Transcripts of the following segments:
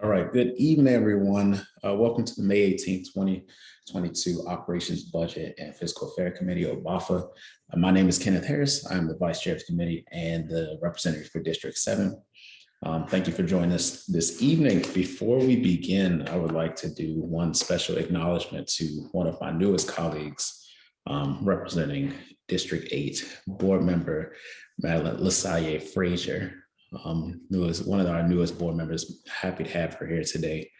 All right, good evening, everyone. Welcome to the May 18th, 2022 Operations Budget and Fiscal Affairs Committee, or BAFA. My name is Kenneth Harris. I'm the Vice Chair of the committee and the representative for District 7. Thank you for joining us this evening. Before we begin, I would like to do one special acknowledgement to one of my newest colleagues representing District 8, Board Member Madeline Lasalle Frazier. One of our newest board members. Happy to have her here today.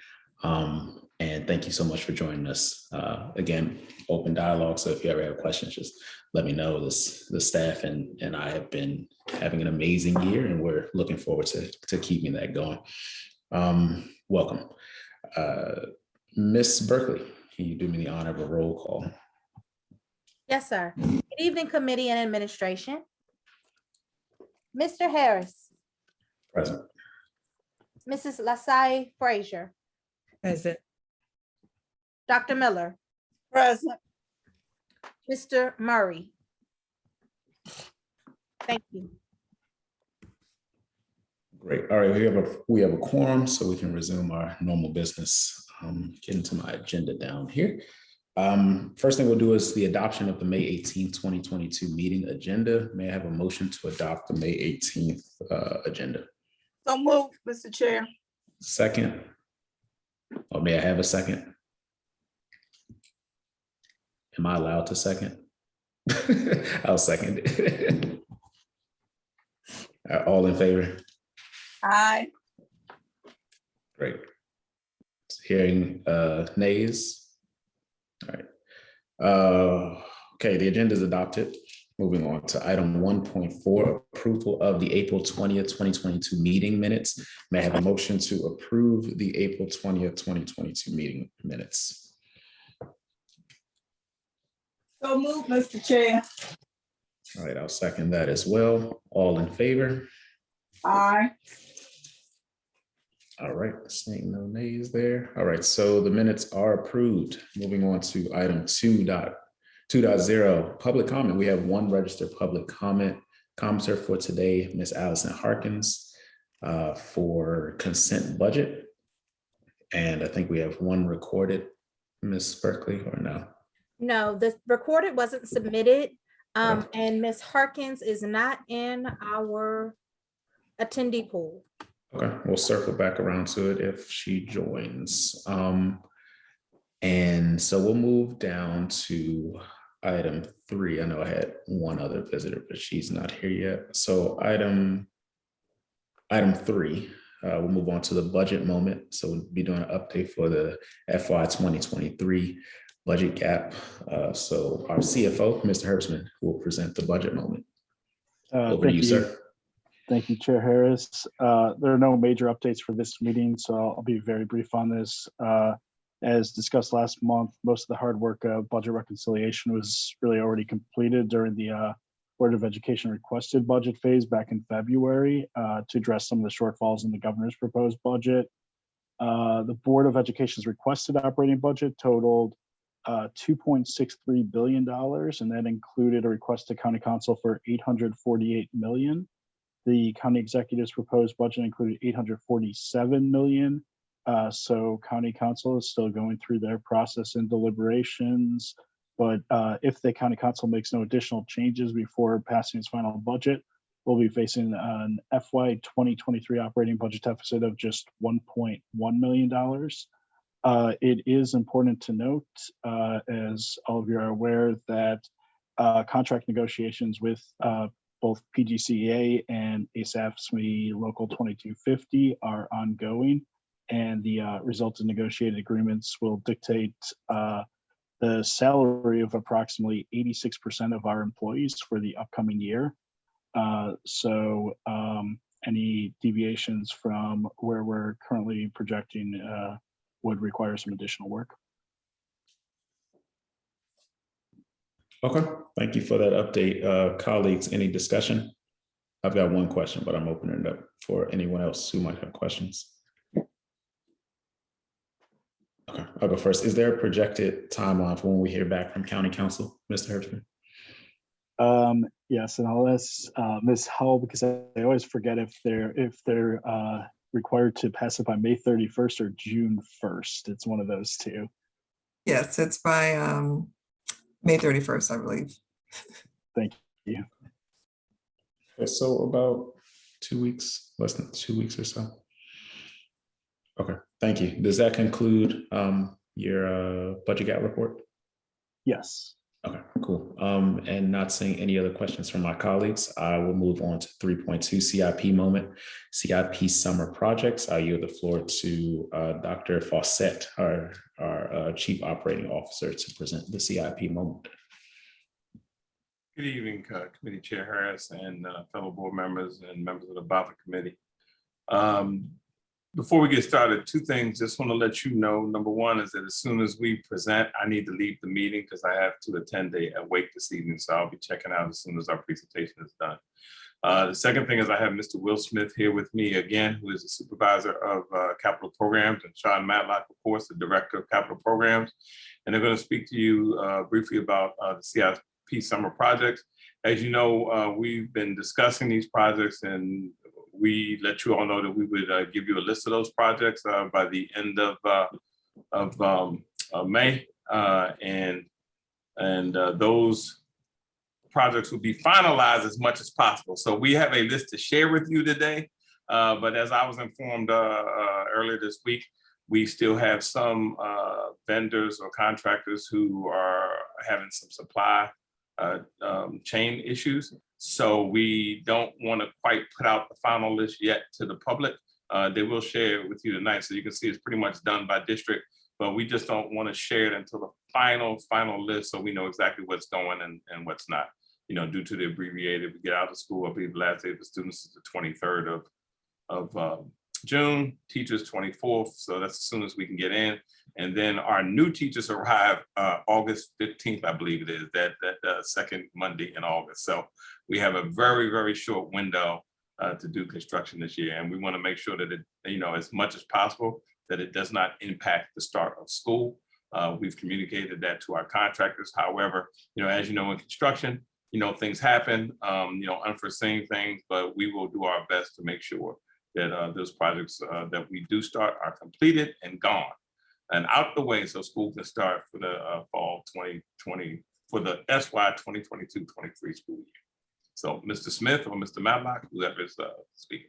And thank you so much for joining us. Again, open dialogue. So if you ever have questions, just let me know. The staff and I have been having an amazing year, and we're looking forward to keeping that going. Welcome. Ms. Berkeley, can you do me the honor of a roll call? Yes, sir. Good evening, committee and administration. Mr. Harris. Present. Mrs. Lasalle Frazier. Present. Dr. Miller. Present. Mr. Murray. Thank you. Great. All right, we have a quorum, so we can resume our normal business. Getting to my agenda down here. First thing we'll do is the adoption of the May 18th, 2022 meeting agenda. May I have a motion to adopt the May 18th agenda? So moved, Mr. Chair. Second. Or may I have a second? Am I allowed to second? I'll second it. All in favor? Aye. Great. Hearing nays. All right. Okay, the agenda is adopted. Moving on to item 1.4, approval of the April 20th, 2022 meeting minutes. May I have a motion to approve the April 20th, 2022 meeting minutes? So moved, Mr. Chair. All right, I'll second that as well. All in favor? Aye. All right, seeing no nays there. All right, so the minutes are approved. Moving on to item 2.0, public comment. We have one registered public commenter for today, Ms. Allison Harkins, for consent budget. And I think we have one recorded, Ms. Berkeley, or no? No, the recorded wasn't submitted. And Ms. Harkins is not in our attendee pool. Okay, we'll circle back around to it if she joins. And so we'll move down to item 3. I know I had one other visitor, but she's not here yet. So item 3, we'll move on to the budget moment. So we'll be doing an update for the FY 2023 budget gap. So our CFO, Mr. Herbstman, will present the budget moment. Over to you, sir. Thank you, Chair Harris. There are no major updates for this meeting, so I'll be very brief on this. As discussed last month, most of the hard work of budget reconciliation was really already completed during the Board of Education requested budget phase back in February to address some of the shortfalls in the governor's proposed budget. The Board of Education's requested operating budget totaled $2.63 billion, and that included a request to County Council for $848 million. The county executive's proposed budget included $847 million. So County Council is still going through their process and deliberations. But if the County Council makes no additional changes before passing its final budget, we'll be facing an FY 2023 operating budget deficit of just $1.1 million. It is important to note, as all of you are aware, that contract negotiations with both PGCEA and ASAFSME Local 2250 are ongoing, and the resulting negotiated agreements will dictate the salary of approximately 86% of our employees for the upcoming year. So any deviations from where we're currently projecting would require some additional work. Okay, thank you for that update. Colleagues, any discussion? I've got one question, but I'm opening it up for anyone else who might have questions. Okay, I'll go first. Is there a projected timeline for when we hear back from County Council, Mr. Herbstman? Yes, and I'll ask Ms. Howell, because I always forget if they're required to pass it by May 31st or June 1st. It's one of those two. Yes, it's by May 31st, I believe. Thank you. Okay, so about 2 weeks, less than 2 weeks or so. Okay, thank you. Does that conclude your budget gap report? Yes. Okay, cool. And not seeing any other questions from my colleagues, I will move on to 3.2 CIP moment, CIP Summer Projects. I yield the floor to Dr. Fawcett, our Chief Operating Officer, to present the CIP moment. Good evening, Committee Chair Harris and fellow board members and members of the BAFA Committee. Before we get started, two things. Just want to let you know. Number one is that as soon as we present, I need to leave the meeting because I have to attend a wake this evening. So I'll be checking out as soon as our presentation is done. The second thing is I have Mr. Will Smith here with me again, who is the supervisor of capital programs, and Sean Matlock, of course, the director of capital programs. And they're going to speak to you briefly about the CIP Summer Projects. As you know, we've been discussing these projects, and we let you all know that we would give you a list of those projects by the end of May, and those projects will be finalized as much as possible. So we have a list to share with you today, but as I was informed earlier this week, we still have some vendors or contractors who are having some supply chain issues. So we don't want to quite put out the final list yet to the public. They will share it with you tonight. So you can see it's pretty much done by district, but we just don't want to share it until the final list, so we know exactly what's going and what's not. You know, due to the abbreviated, we get out of school, I believe the last day of the students is the 23rd of June, teachers 24th. So that's as soon as we can get in. And then our new teachers arrive August 15th, I believe it is, that second Monday in August. So we have a very, very short window to do construction this year. And we want to make sure that it, you know, as much as possible, that it does not impact the start of school. We've communicated that to our contractors. However, you know, as you know, in construction, you know, things happen, you know, unforeseen things, but we will do our best to make sure that those projects that we do start are completed and gone and out the way, so school can start for the fall 2020, for the SY 2022-23 school year. So Mr. Smith or Mr. Matlock, whoever is speaking.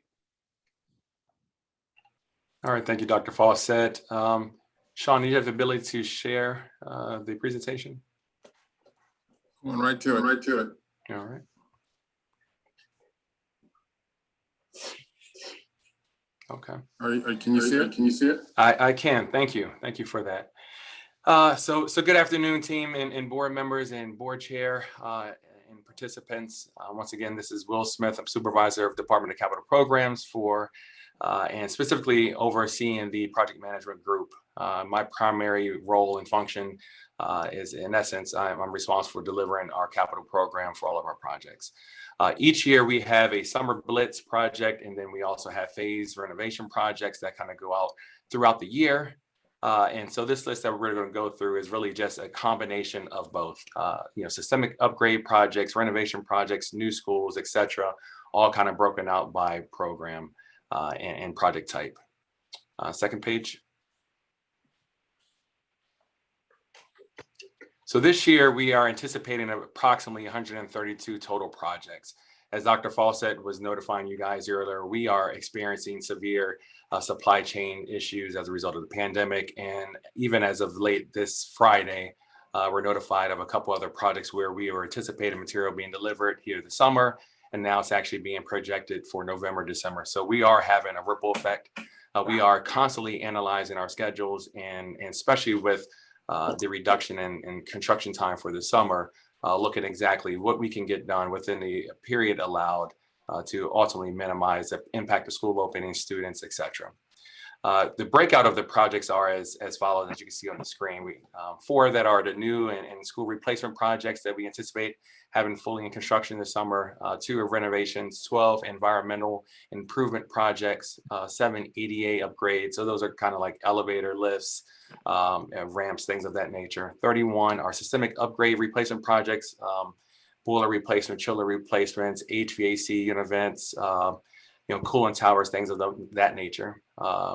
All right, thank you, Dr. Fawcett. Sean, do you have the ability to share the presentation? Going right to it. All right. Okay. Can you see it? I can. Thank you. Thank you for that. So good afternoon, team and board members and board chair and participants. Once again, this is Will Smith. I'm supervisor of Department of Capital Programs for and specifically overseeing the project management group. My primary role and function is, in essence, I'm responsible for delivering our capital program for all of our projects. Each year we have a summer blitz project, and then we also have phase renovation projects that kind of go out throughout the year. And so this list that we're going to go through is really just a combination of both, you know, systemic upgrade projects, renovation projects, new schools, etc., all kind of broken out by program and project type. Second page. So this year we are anticipating approximately 132 total projects. As Dr. Fawcett was notifying you guys earlier, we are experiencing severe supply chain issues as a result of the pandemic. And even as of late this Friday, we're notified of a couple other projects where we were anticipating material being delivered here this summer, and now it's actually being projected for November, December. So we are having a ripple effect. We are constantly analyzing our schedules, and especially with the reduction in construction time for the summer, look at exactly what we can get done within the period allowed to ultimately minimize the impact of school opening, students, etc. The breakout of the projects are as follows, as you can see on the screen. 4 that are the new and school replacement projects that we anticipate having fully in construction this summer, 2 are renovations, 12 environmental improvement projects, 7 ADA upgrades. So those are kind of like elevator lifts, ramps, things of that nature. 31 are systemic upgrade replacement projects, boiler replacement, chiller replacements, HVAC unit vents, cooling towers, things of that nature.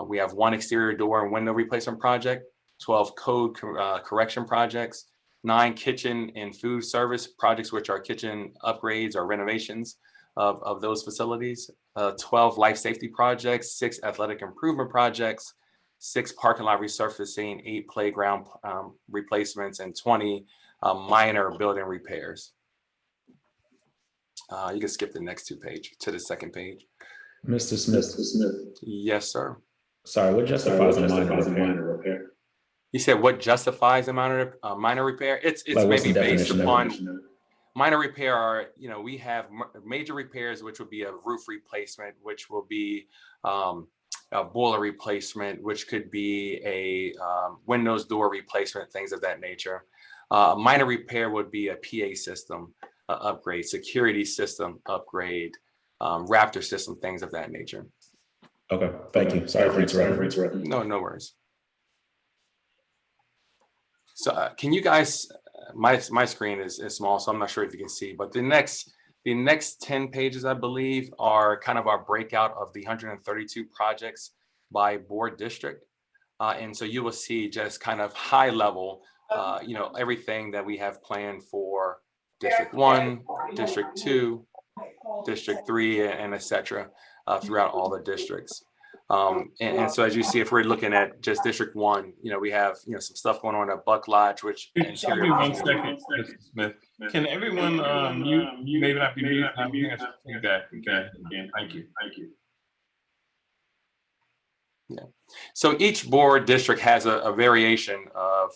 We have 1 exterior door and window replacement project, 12 code correction projects, 9 kitchen and food service projects, which are kitchen upgrades or renovations of those facilities, 12 life safety projects, 6 athletic improvement projects, 6 parking lot resurfacing, 8 playground replacements, and 20 minor building repairs. You can skip the next 2 pages to the second page. Mr. Smith. Yes, sir. Sorry, what justifies a minor repair? You said what justifies a minor repair? It's Like, what's maybe the based definition of upon it? minor repair are, we have major repairs, which would be a roof replacement, which will be a boiler replacement, which could be a windows door replacement, things of that nature. Minor repair would be a PA system upgrade, security system upgrade, Raptor system, things of that nature. Okay, thank you. Sorry for interrupting. No worries. So can you guys, my screen is small, so I'm not sure if you can see, but the next 10 pages, I believe, are kind of our breakout of the 132 projects by board district. And so you will see just kind of high level, everything that we have planned for District 1, District 2, District 3, and et cetera, throughout all the districts. And so as you see, if we're looking at just District 1, we have, some stuff going on at Buck Lodge, which. Excuse me 1 second, Mr. Smith. Can everyone mute? Maybe not be muted. Feedback. Okay. Thank you. Yeah. So each board district has a variation of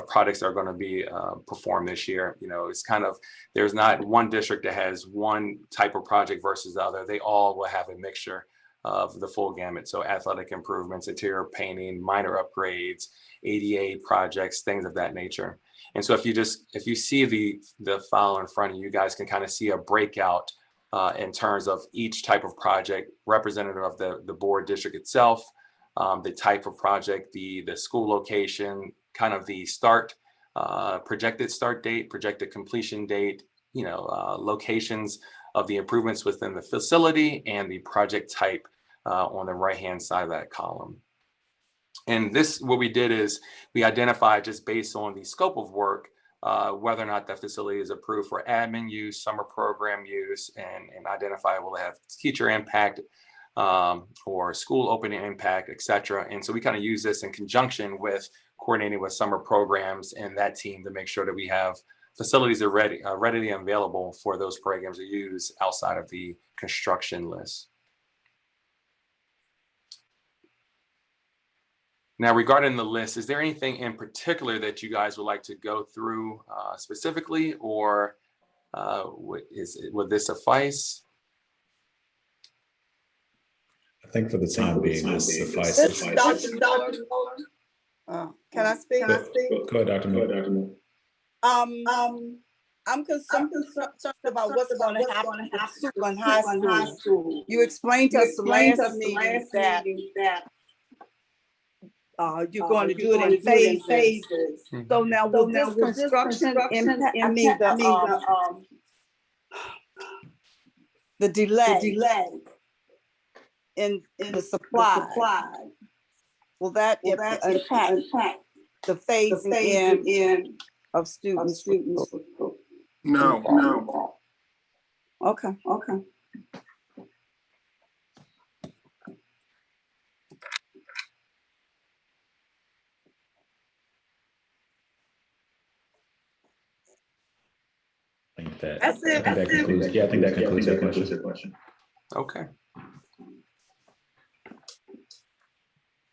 products that are going to be performed this year. It's kind of, there's not one district that has one type of project versus the other. They all will have a mixture of the full gamut. So athletic improvements, interior painting, minor upgrades, ADA projects, things of that nature. And so if you see the file in front of you, guys can kind of see a breakout in terms of each type of project, representative of the board district itself, the type of project, the school location, kind of the start, projected start date, projected completion date, locations of the improvements within the facility, and the project type on the right-hand side of that column. And this, what we did is we identified, just based on the scope of work, whether or not that facility is approved for admin use, summer program use, and identify will it have teacher impact or school opening impact, et cetera. And so we kind of use this in conjunction with coordinating with summer programs and that team to make sure that we have facilities are readily available for those programs to use outside of the construction list. Now, regarding the list, is there anything in particular that you guys would like to go through specifically, or would this suffice? I think for the time being, this suffices. Can I speak? Go ahead, Dr. Miller. I'm concerned about what's going to happen at Fiscal and high school. You explained to us the last meeting that you're going to do it in phases. So now, will this construction impact, the delay in the supply, will that impact the phasing in of students? No. Okay. I think that That's it. I think that concludes. Yeah, I think that concludes that question. Okay.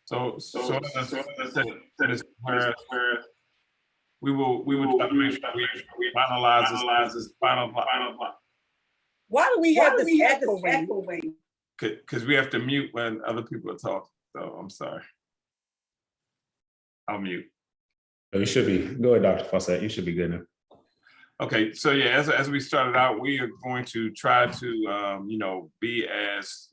So that is where we will try to make sure we finalize this final. Why do we have this echoing? Because we have to mute when other people are talking. So I'm sorry. I'll mute. Oh, you should be. Go ahead, Dr. Fawcett. You should be good now. Okay, so yeah, as we started out, we are going to try to be as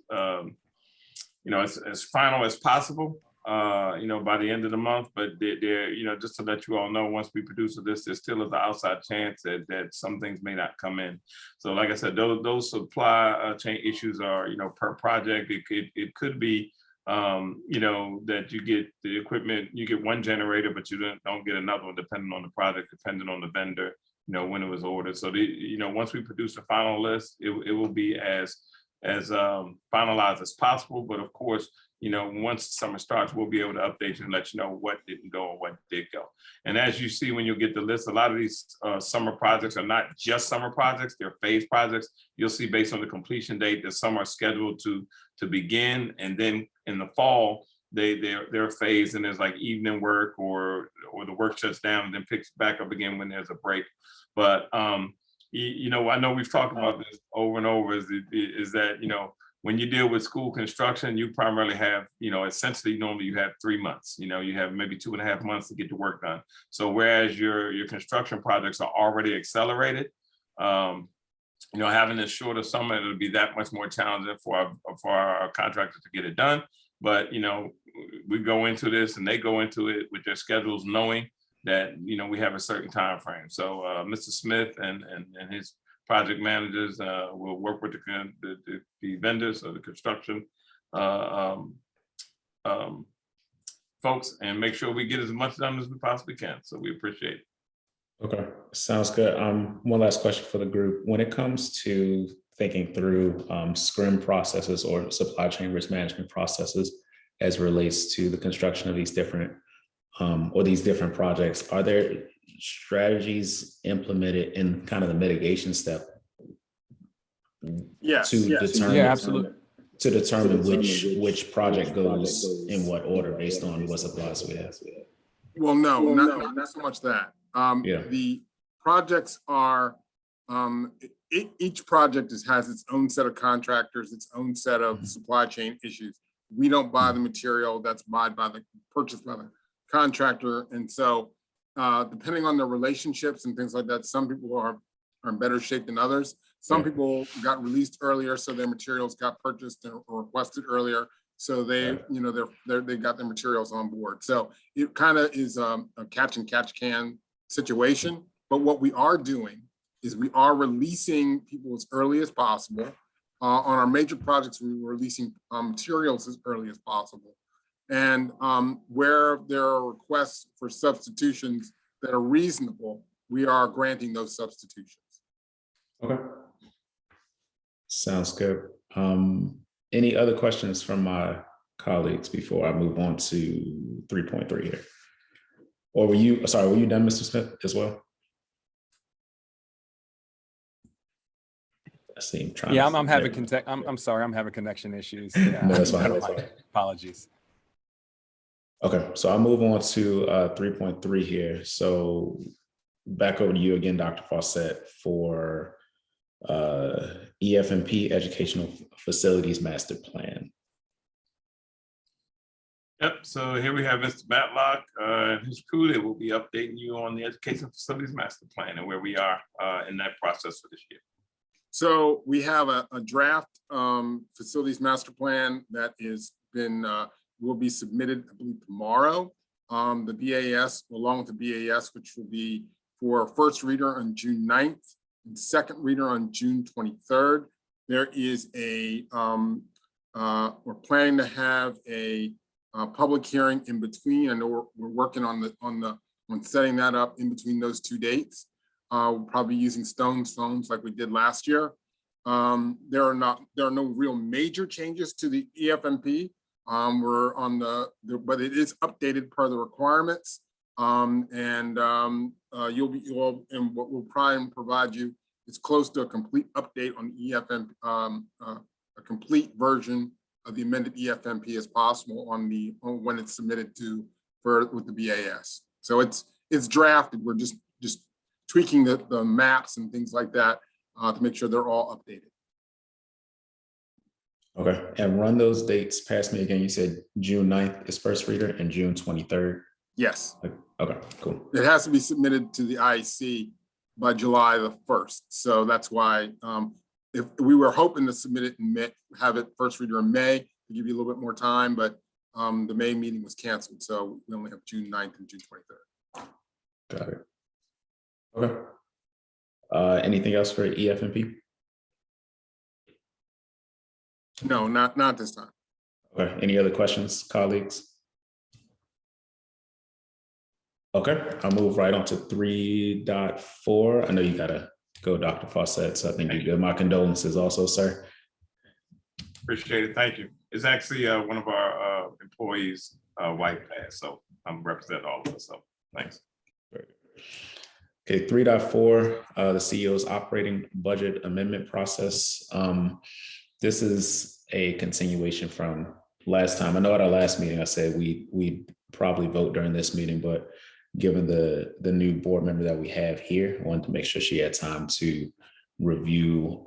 as final as possible. you know, by the end of the month, but they're, you know, just to let you all know, once we produce this, there still is an outside chance that some things may not come in. So like I said, those supply chain issues are, you know, per project. It could be, you know, that you get the equipment, you get one generator, but you don't get another one, depending on the project, depending on the vendor, you know, when it was ordered. So you know, once we produce the final list, it will be as finalized as possible. But of course, you know, once the summer starts, we'll be able to update you and let you know what didn't go and what did go. And as you see, when you get the list, a lot of these summer projects are not just summer projects, they're phase projects. You'll see based on the completion date that some are scheduled to begin, and then in the fall, they're phased, and there's like evening work or the work shuts down and then picks back up again when there's a break. But you know, I know we've talked about this over and over, is that, you know, when you deal with school construction, you primarily have, you know, essentially normally you have 3 months, you know, you have maybe 2.5 months to get the work done. So whereas your construction projects are already accelerated, you know, having this shorter summer, it'll be that much more challenging for our contractors to get it done. But, you know, we go into this and they go into it with their schedules, knowing that, you know, we have a certain time frame. So Mr. Smith and his project managers will work with the vendors or the construction folks and make sure we get as much done as we possibly can. So we appreciate it. Okay, sounds good. One last question for the group. When it comes to thinking through scrim processes or supply chain risk management processes as it relates to the construction of these different projects, are there strategies implemented in kind of the mitigation step? Yes. To determine which project goes in what order based on what supplies we have. Well, no, not so much that. Yeah. The projects are, each project has its own set of contractors, its own set of supply chain issues. We don't buy the material, that's purchased by the contractor. And so depending on the relationships and things like that, some people are in better shape than others. Some people got released earlier, so their materials got purchased or requested earlier. So they, you know, they got their materials on board. So it kind of is a catch can situation. But what we are doing is we are releasing people as early as possible. On our major projects, we were releasing materials as early as possible. And where there are requests for substitutions that are reasonable, we are granting those substitutions. Okay. Sounds good. Any other questions from my colleagues before I move on to 3.3 here? Or were you done, Mr. Smith, as well? Yeah, I'm sorry, I'm having connection issues. No, that's fine. Apologies. Okay, so I'll move on to 3.3 here. So back over to you again, Dr. Fawcett, for EFMP, Educational Facilities Master Plan. Yep, so here we have Mr. Matlock and his crew. They will be updating you on the Educational Facilities Master Plan and where we are in that process for this year. So we have a draft facilities master plan that will be submitted, I believe, tomorrow. The BAS, along with the BAS, which will be for first reader on June 9th and second reader on June 23rd. There is we're planning to have a public hearing in between. I know we're working on setting that up in between those two dates. We'll probably using phones like we did last year. There are no real major changes to the EFMP. We're on but it is updated per the requirements. And what we'll try and provide you is close to a complete update on EFMP, a complete version of the amended EFMP as possible when it's submitted with the BAS. So it's drafted. We're just tweaking the maps and things like that to make sure they're all updated. Okay, and run those dates past me again. You said June 9th is first reader and June 23rd. Yes. Okay, cool. It has to be submitted to the IEC by July the 1st. So that's why if we were hoping to submit it in May, have it first reader in May to give you a little bit more time, but the May meeting was canceled, so we only have June 9th and June 23rd. Got it. Okay. Anything else for EF&P? No, not this time. Okay, any other questions, colleagues? Okay, I'll move right on to 3.4. I know you gotta go, Dr. Fawcett, so I think you're good. My condolences also, sir. Appreciate it. Thank you. It's actually one of our employees' wife passed, so I'm representing all of us. So thanks. Okay, 3.4, the CEO's operating budget amendment process. This is a continuation from last time. I know at our last meeting, I said we probably vote during this meeting, but given the new board member that we have here, I wanted to make sure she had time to review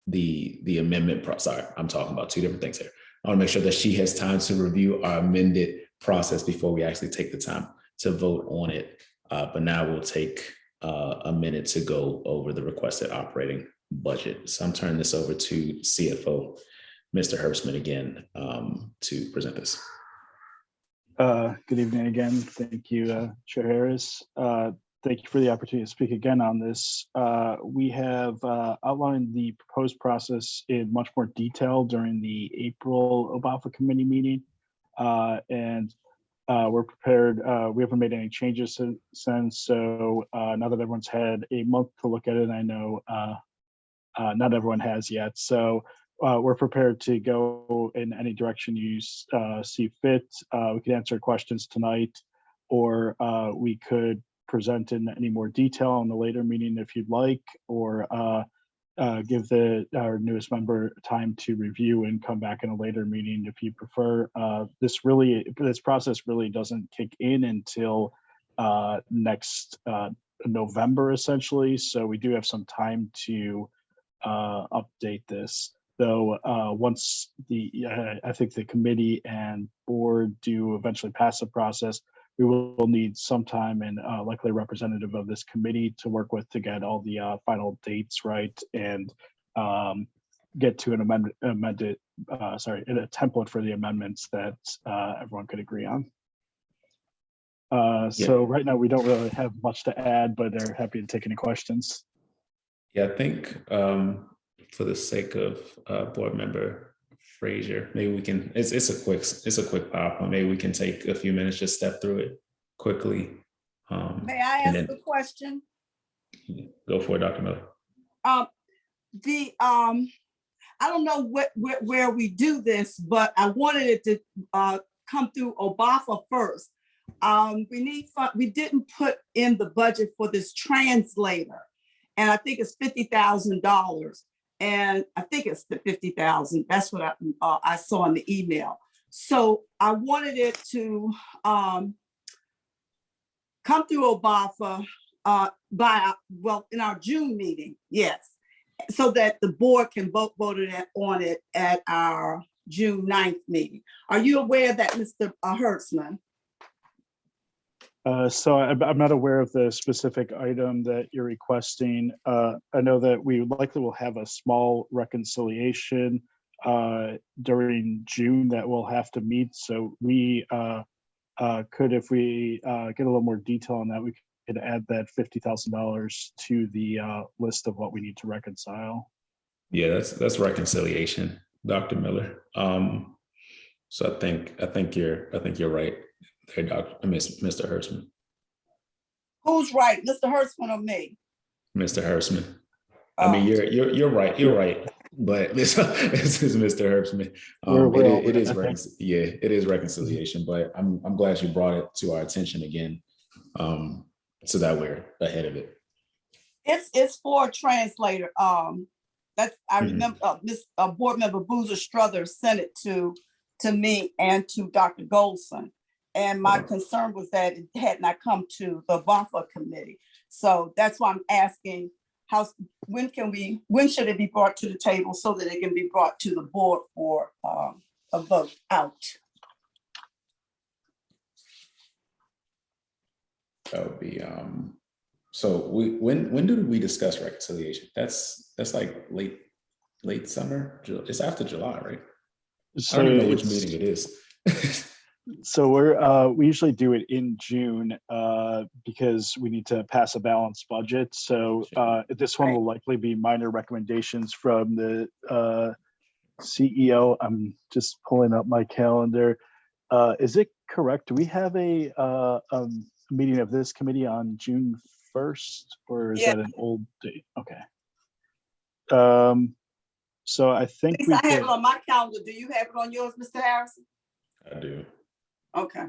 the amendment. Sorry, I'm talking about two different things here. I want to make sure that she has time to review our amended process before we actually take the time to vote on it. But now we'll take a minute to go over the requested operating budget. So I'm turning this over to CFO, Mr. Herbstman, again, to present this. Good evening again. Thank you, Chair Harris. Thank you for the opportunity to speak again on this. We have outlined the proposed process in much more detail during the April OBAFA committee meeting. And we're prepared. We haven't made any changes since. So now that everyone's had a month to look at it, I know not everyone has yet. So we're prepared to go in any direction you see fit. We could answer questions tonight, or we could present in any more detail in the later meeting if you'd like, or give our newest member time to review and come back in a later meeting if you prefer. This process really doesn't kick in until next November, essentially. So we do have some time to update this. Though once I think the committee and board do eventually pass the process, we will need some time and likely a representative of this committee to work with to get all the final dates right and get to an a template for the amendments that everyone could agree on. So right now we don't really have much to add, but they're happy to take any questions. Yeah, I think for the sake of board member Frazier, maybe we can, it's a quick PowerPoint. Maybe we can take a few minutes, just step through it quickly. May I ask a question? Go for it, Dr. Miller. I don't know where we do this, but I wanted it to come through OBAFA first. We didn't put in the budget for this translator, and I think it's $50,000. And I think it's the 50,000. That's what I saw in the email. So I wanted it to come through OBAFA in our June meeting, yes, so that the board can vote on it at our June 9th meeting. Are you aware of that, Mr. Hertzman? So I'm not aware of the specific item that you're requesting. I know that we likely will have a small reconciliation during June that we'll have to meet. So we could, if we get a little more detail on that, we could add that $50,000 to the list of what we need to reconcile. Yeah, that's reconciliation, Dr. Miller. So I think you're right there, Mr. Hertzman. Who's right, Mr. Hertzman or me? Mr. Hertzman. I mean, you're right. You're right. But this is Mr. Hertzman. It is reconciliation. But I'm glad you brought it to our attention again, so that we're ahead of it. It's for a translator. I remember board member Boozer Struthers sent it to me and to Dr. Goldson. And my concern was that it had not come to the OBAFA committee. So that's why I'm asking when should it be brought to the table so that it can be brought to the board for a vote out? That would be so when did we discuss reconciliation? That's like late summer. It's after July, right? I don't even know which it's- meeting it is. So we usually do it in June because we need to pass a balanced budget. So this one will likely be minor recommendations from the CEO. I'm just pulling up my calendar. Is it correct? Do we have a meeting of this committee on June 1st, or is Yeah. that an old date? Okay. So I think At we least I have could. it on my calendar. Do you have it on yours, Mr. Harrison? I do. Okay.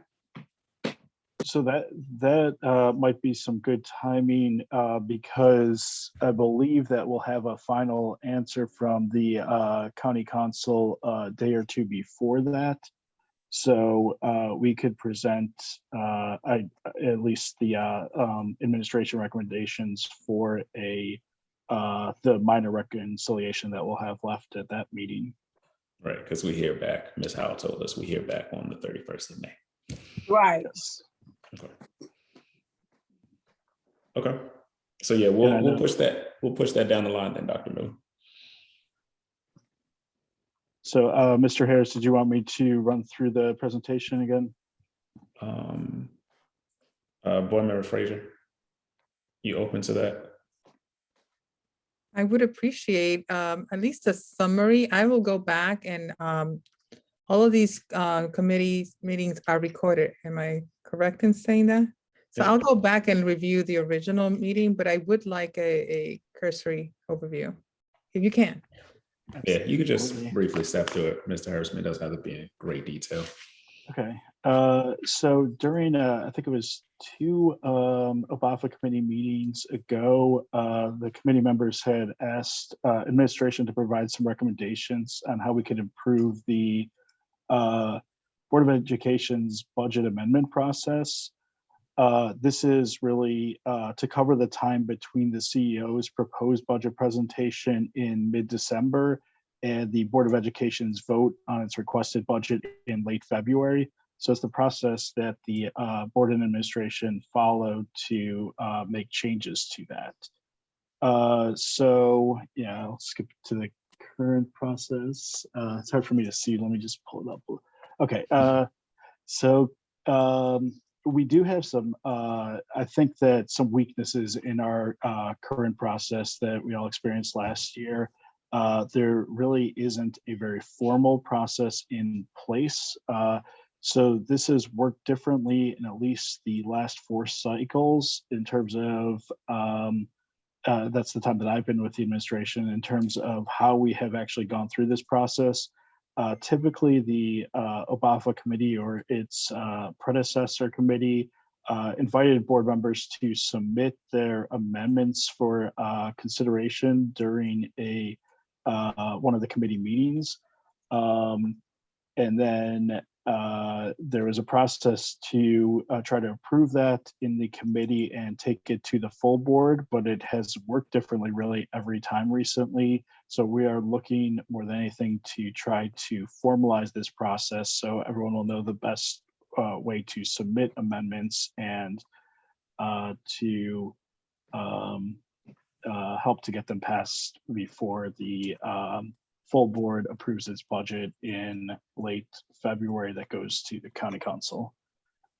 So that might be some good timing because I believe that we'll have a final answer from the county council a day or two before that. So we could present at least the administration recommendations for the minor reconciliation that we'll have left at that meeting. Right, because we hear back. Ms. Howell told us we hear back on the 31st of May. Right. Yes. Okay. Okay. So yeah, we'll Yeah, we'll push that. We'll push that down the line then, Dr. Miller. So Mr. Harris, did you want me to run through the presentation again? Board Member Frazier, you open to that? I would appreciate at least a summary. I will go back and all of these committees meetings are recorded. Am I correct in saying that? So Yeah. I'll go back and review the original meeting, but I would like a cursory overview, if you can. Yeah, you could just Absolutely. briefly step through it. Mr. Harrison doesn't have to be in great detail. Okay. So during, I think it was two OBAFA committee meetings ago, the committee members had asked administration to provide some recommendations on how we could improve the Board of Education's budget amendment process. This is really to cover the time between the CEO's proposed budget presentation in mid-December and the Board of Education's vote on its requested budget in late February. So it's the process that the board and administration followed to make changes to that. So yeah, I'll skip to the current process. It's hard for me to see. Let me just pull it up. Okay. So we do have some, I think that some weaknesses in our current process that we all experienced last year. There really isn't a very formal process in place. So this has worked differently in at least the last 4 cycles in terms of, that's the time that I've been with the administration in terms of how we have actually gone through this process. Typically the OBAFA committee or its predecessor committee invited board members to submit their amendments for consideration during one of the committee meetings. And then there was a process to try to approve that in the committee and take it to the full board, but it has worked differently really every time recently. So we are looking more than anything to try to formalize this process so everyone will know the best way to submit amendments and to help to get them passed before the full board approves its budget in late February that goes to the county council.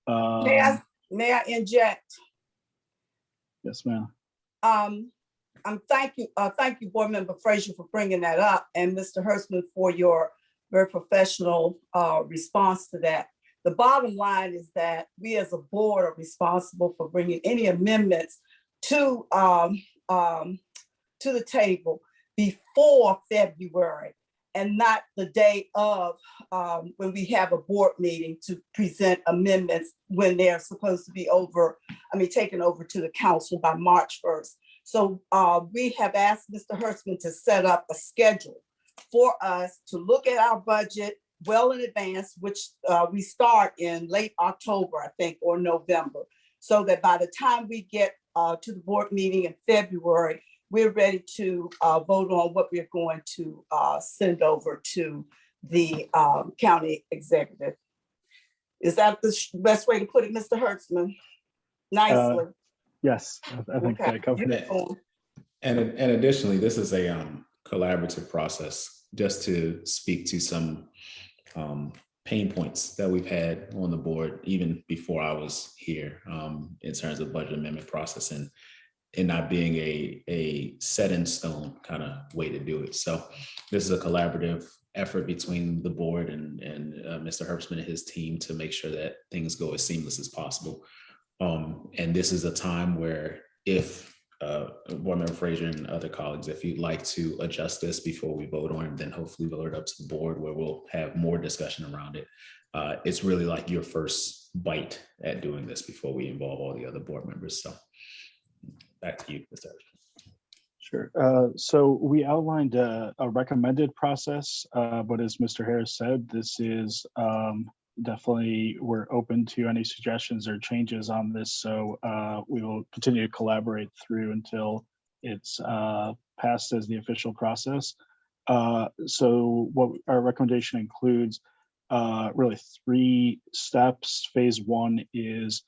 May I inject? Yes, ma'am. Thank you, Board Member Frazier, for bringing that up, and Mr. Hertzman for your very professional response to that. The bottom line is that we as a board are responsible for bringing any amendments to the table before February and not the day of when we have a board meeting to present amendments when they're supposed to be taken over to the council by March 1st. So we have asked Mr. Hertzman to set up a schedule for us to look at our budget well in advance, which we start in late October, I think, or November, so that by the time we get to the board meeting in February, we're ready to vote on what we're going to send over to the county executive. Is that the best way to put it, Mr. Hertzman? Nicely. Yes, I think Okay. that covered it. And additionally, this is a collaborative process. Just to speak to some pain points that we've had on the board, even before I was here, in terms of budget amendment process and not being a set in stone kind of way to do it. So this is a collaborative effort between the board and Mr. Herbstman and his team to make sure that things go as seamless as possible. And this is a time where if Board Member Frazier and other colleagues, if you'd like to adjust this before we vote on it, then hopefully we'll it up to the board where we'll have more discussion around it. It's really like your first bite at doing this before we involve all the other board members. So back to you, Mr. Herbstman. Sure. So we outlined a recommended process, but as Mr. Harris said, this is definitely, we're open to any suggestions or changes on this. So we will continue to collaborate through until it's passed as the official process. So what our recommendation includes really 3 steps. Phase 1 is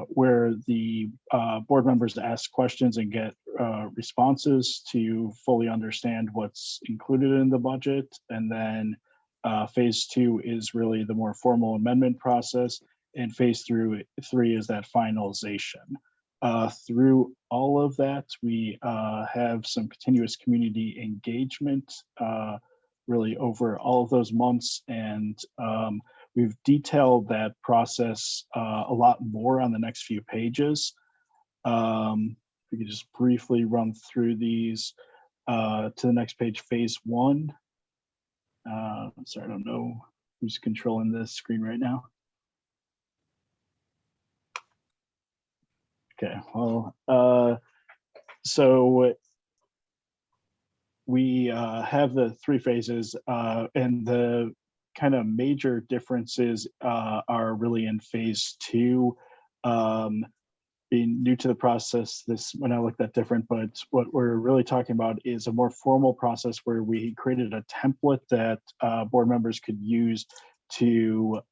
where the board members ask questions and get responses to fully understand what's included in the budget. And then phase 2 is really the more formal amendment process. And phase 3 is that finalization. Through all of that, we have some continuous community engagement really over all of those months. And we've detailed that process a lot more on the next few pages. We could just briefly run through these to the next page, phase 1. Sorry, I don't know who's controlling this screen right now. Okay, well, so we have the 3 phases, and the kind of major differences are really in phase 2. Being new to the process, this when I looked at different, but what we're really talking about is a more formal process where we created a template that board members could use to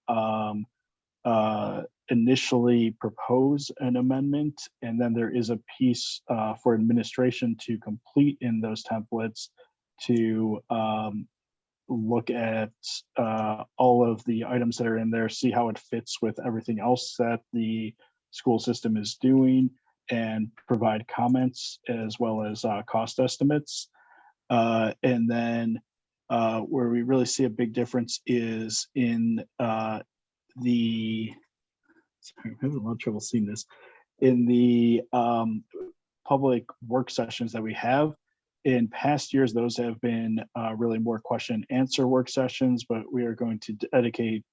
initially propose an amendment, and then there is a piece for administration to complete in those templates to look at all of the items that are in there, see how it fits with everything else that the school system is doing, and provide comments as well as cost estimates. And then where we really see a big difference is in the, sorry, I'm having a lot of trouble seeing this, in the public work sessions that we have. In past years, those have been really more question and answer work sessions, but we are going to dedicate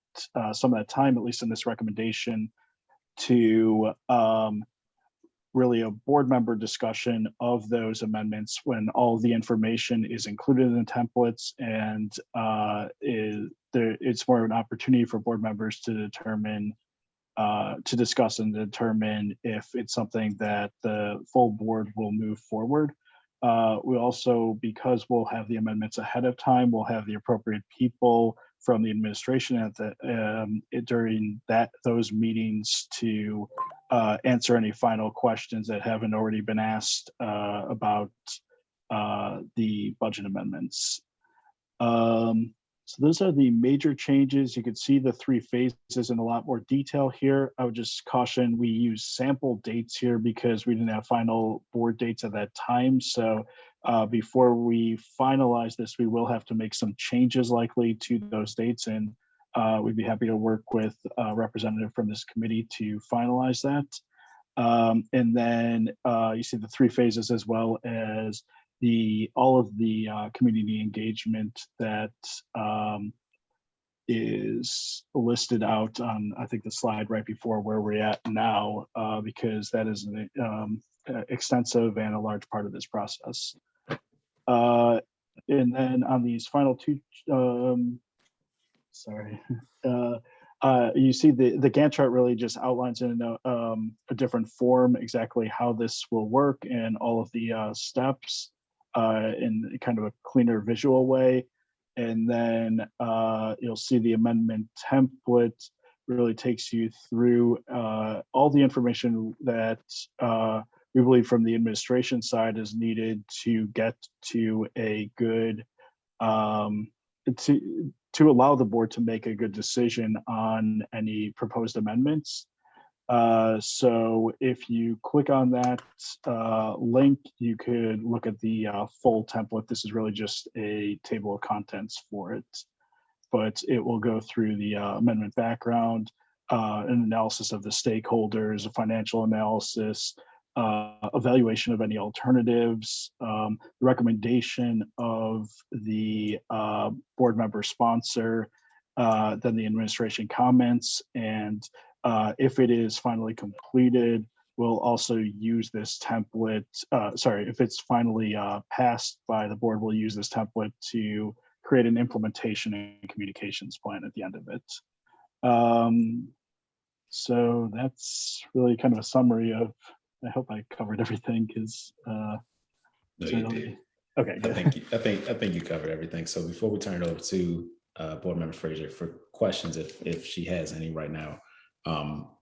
some of that time, at least in this recommendation, to really a board member discussion of those amendments when all the information is included in the templates, and it's more of an opportunity for board members to determine, to discuss and determine if it's something that the full board will move forward. We also, because we'll have the amendments ahead of time, we'll have the appropriate people from the administration at the during those meetings to answer any final questions that haven't already been asked about the budget amendments. So those are the major changes. You could see the 3 phases in a lot more detail here. I would just caution, we use sample dates here because we didn't have final board dates at that time. So before we finalize this, we will have to make some changes likely to those dates, and we'd be happy to work with a representative from this committee to finalize that. And then you see the 3 phases as well as all of the community engagement that is listed out on, I think, the slide right before where we're at now, because that is an extensive and a large part of this process. And then on these final 2, sorry, you see the Gantt chart really just outlines in a different form exactly how this will work and all of the steps in kind of a cleaner visual way. And then you'll see the amendment template really takes you through all the information that we believe from the administration side is needed to get to a good to allow the board to make a good decision on any proposed amendments. So if you click on that link, you could look at the full template. This is really just a table of contents for it, but it will go through the amendment background, an analysis of the stakeholders, a financial analysis, evaluation of any alternatives, the recommendation of the board member sponsor, then the administration comments, and if it is finally completed, we'll also use this template. If it's finally passed by the board, we'll use this template to create an implementation and communications plan at the end of it. So that's really kind of a summary of, I hope I covered everything because No, you did. Okay, good. I think you covered everything. So before we turn it over to Board Member Frazier for questions, if she has any right now,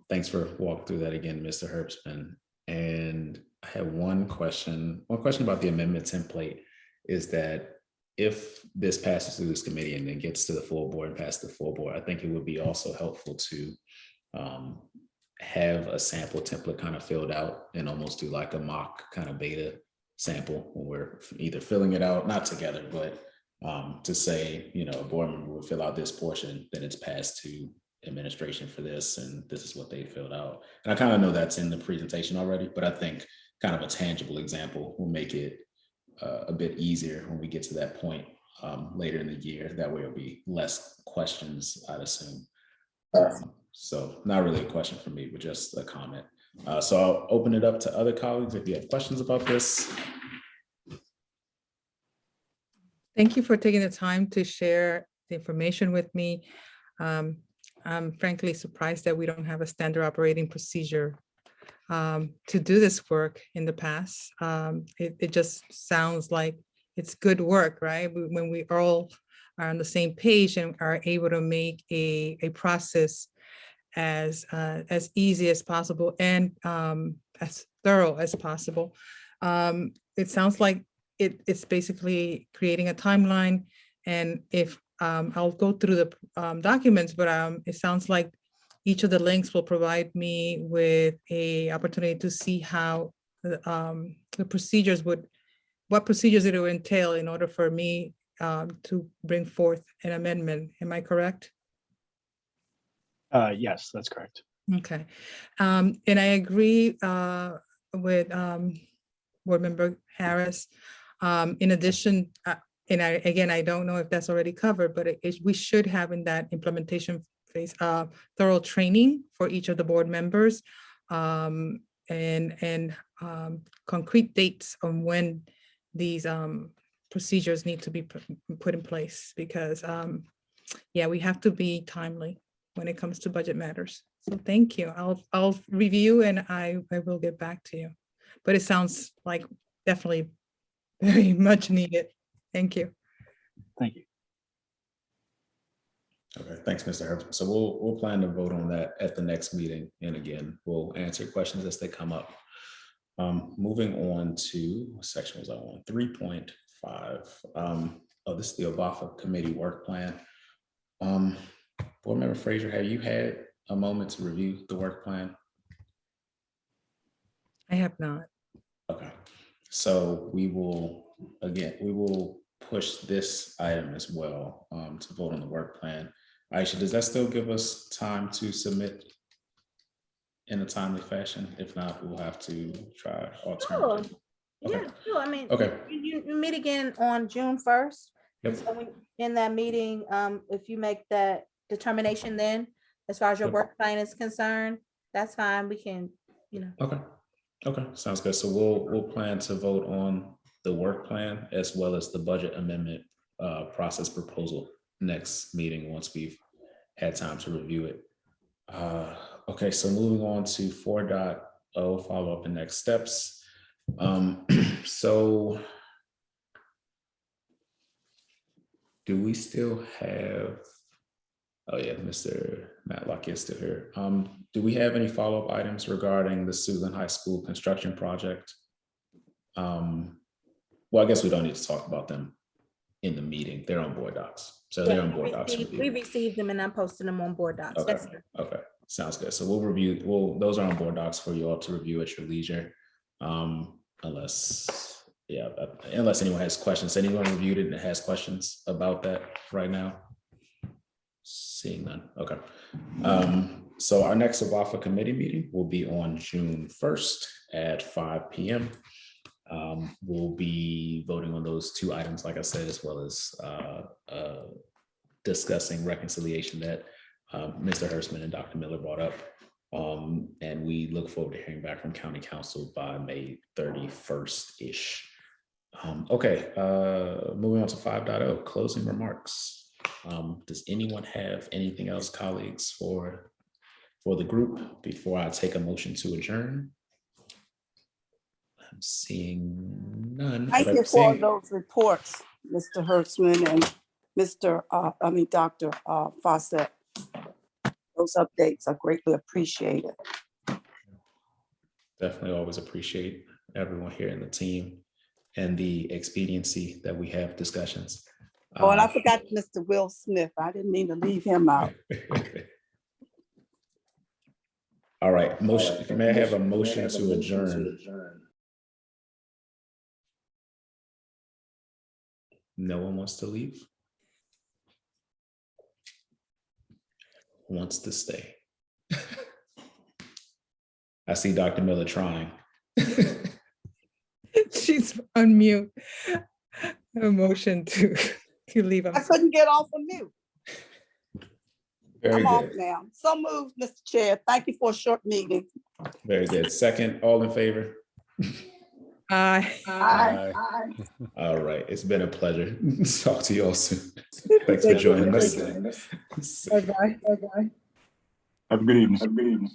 thanks for walking through that again, Mr. Herbstman. And I have one question about the amendment template is that if this passes through this committee and then gets to the full board and past the full board, I think it would be also helpful to have a sample template kind of filled out and almost do like a mock kind of beta sample when we're either filling it out, not together, but to say, a board member will fill out this portion, then it's passed to administration for this, and this is what they filled out. And I kind of know that's in the presentation already, but I think kind of a tangible example will make it a bit easier when we get to that point later in the year. That way it'll be less questions, I'd assume. So not really a question for me, but just a comment. So I'll open it up to other colleagues if you have questions about this. Thank you for taking the time to share the information with me. I'm frankly surprised that we don't have a standard operating procedure to do this work in the past. It just sounds like it's good work, right? When we all are on the same page and are able to make a process as easy as possible and as thorough as possible. It sounds like it's basically creating a timeline. And if I'll go through the documents, but it sounds like each of the links will provide me with a opportunity to see how the procedures what procedures it will entail in order for me to bring forth an amendment. Am I correct? Yes, that's correct. Okay. And I agree with Board Member Harris. In addition, and I don't know if that's already covered, but we should have in that implementation phase thorough training for each of the board members and concrete dates on when these procedures need to be put in place, because yeah, we have to be timely when it comes to budget matters. So thank you. I'll review and I will get back to you. But it sounds like definitely very much needed. Thank you. Thank you. Okay, thanks, Mr. Herbst. So we'll plan to vote on that at the next meeting. And again, we'll answer questions as they come up. Moving on to, what section was I on? 3.5. Oh, this is the OBAFA committee work plan. Board Member Frazier, have you had a moment to review the work plan? I have not. Okay, so we will push this item as well to vote on the work plan. Aisha, does that still give us time to submit in a timely fashion? If not, we'll have to try alternative. Sure. Okay. Yeah, sure. I mean, Okay. you meet again on June 1st. Yep. So in that meeting, if you make that determination then, as far as your Yep. work plan is concerned, that's fine. We can, Okay, sounds good. So we'll plan to vote on the work plan as well as the budget amendment process proposal next meeting once we've had time to review it. Okay, so moving on to 4.0, follow up and next steps. So do we still have, oh yeah, Mr. Matlock is still here. Do we have any follow-up items regarding the Suitland High School construction project? Well, I guess we don't need to talk about them in the meeting. They're on board docs. So they're on board docs. We received them and I posted them on board docs. Okay, Yes, sir. okay, sounds good. So we'll review, those are on board docs for you all to review at your leisure. Unless anyone has questions. Anyone reviewed it and has questions about that right now? Seeing none, okay. So our next WAFA committee meeting will be on June 1st at 5 p.m. We'll be voting on those 2 items, like I said, as well as discussing reconciliation that Mr. Hurstman and Dr. Miller brought up. And we look forward to hearing back from County Council by May 31st-ish. Okay, moving on to 5.0, closing remarks. Does anyone have anything else, colleagues, for the group before I take a motion to adjourn? I'm seeing none. Thank you for those reports, Mr. Hertzman and Dr. Fawcett. Those updates are greatly appreciated. Definitely always appreciate everyone here in the team and the expediency that we have discussions. Oh, and I forgot Mr. Will Smith. I didn't mean to leave him out. All right, motion. May I have a motion to adjourn? No one wants to leave? Wants to stay? I see Dr. Miller trying. She's on mute. A motion to leave. I couldn't get off of mute. Very I'm off good. now. So moved, Mr. Chair. Thank you for a short meeting. Very good. Second, all in favor? Aye. Aye. All right. It's been a pleasure. Talk to you all soon. Thanks for joining us. Bye-bye. Bye-bye. Have a good evening.